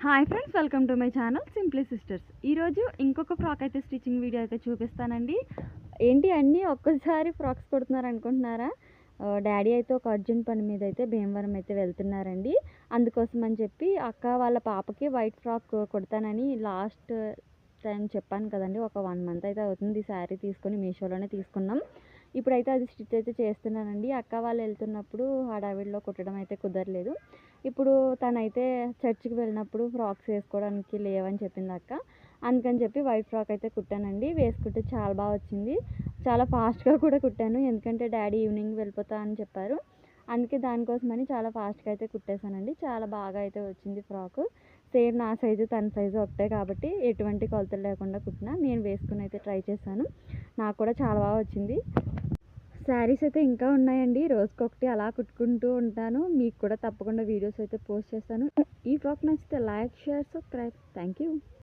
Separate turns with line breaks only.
Hi friends, welcome to my channel simply sisters. ఈరోజు ఇంకొక frock అయితే స్టిచ్చింగ్ వీడియో అయితే చూపిస్తానండి. ఏంటి అన్నీ ఒక్కసారి ఫ్రాక్స్ కుడుతున్నారు అనుకుంటున్నారా? డాడీ అయితే ఒక అర్జెంట్ పని మీద అయితే భీమవరం అయితే వెళ్తున్నారండి. అందుకోసం అని చెప్పి అక్క వాళ్ళ పాపకి వైట్ ఫ్రాక్ కుడతానని లాస్ట్ టైం చెప్పాను కదండి. ఒక 1 మంత్ అయితే అవుతుంది ఈ శారీ తీసుకొని మీషోలోనే తీసుకున్నాం. ఇప్పుడైతే అది స్టిచ్ అయితే చేస్తున్నానండి. అక్క వాళ్ళు వెళ్తున్నప్పుడు హడావిడిలో కుట్టడం అయితే కుదరలేదు. ఇప్పుడు తనైతే చర్చికి వెళ్ళినప్పుడు ఫ్రాక్స్ వేసుకోవడానికి లేవని చెప్పింది అక్క. అందుకని చెప్పి వైట్ ఫ్రాక్ అయితే కుట్టానండి. వేసుకుంటే చాలా బాగా వచ్చింది. చాలా ఫాస్ట్గా కూడా కుట్టాను, ఎందుకంటే డాడీ ఈవినింగ్ వెళ్ళిపోతా అని చెప్పారు. అందుకే దానికోసమని చాలా ఫాస్ట్గా అయితే కుట్టేశానండి. చాలా బాగా అయితే వచ్చింది ఫ్రాకు. సేమ్ నా సైజు తన సైజు ఒకటే కాబట్టి ఎటువంటి కొలతలు లేకుండా కుట్టినా నేను వేసుకుని అయితే ట్రై చేశాను. నాకు కూడా చాలా బాగా వచ్చింది. శారీస్ అయితే ఇంకా ఉన్నాయండి. రోజుకొకటి అలా కుట్టుకుంటూ ఉంటాను. మీకు కూడా తప్పకుండా వీడియోస్ అయితే పోస్ట్ చేస్తాను. ఈ ఫ్రాక్ నచ్చితే like, share, subscribe. Thank you.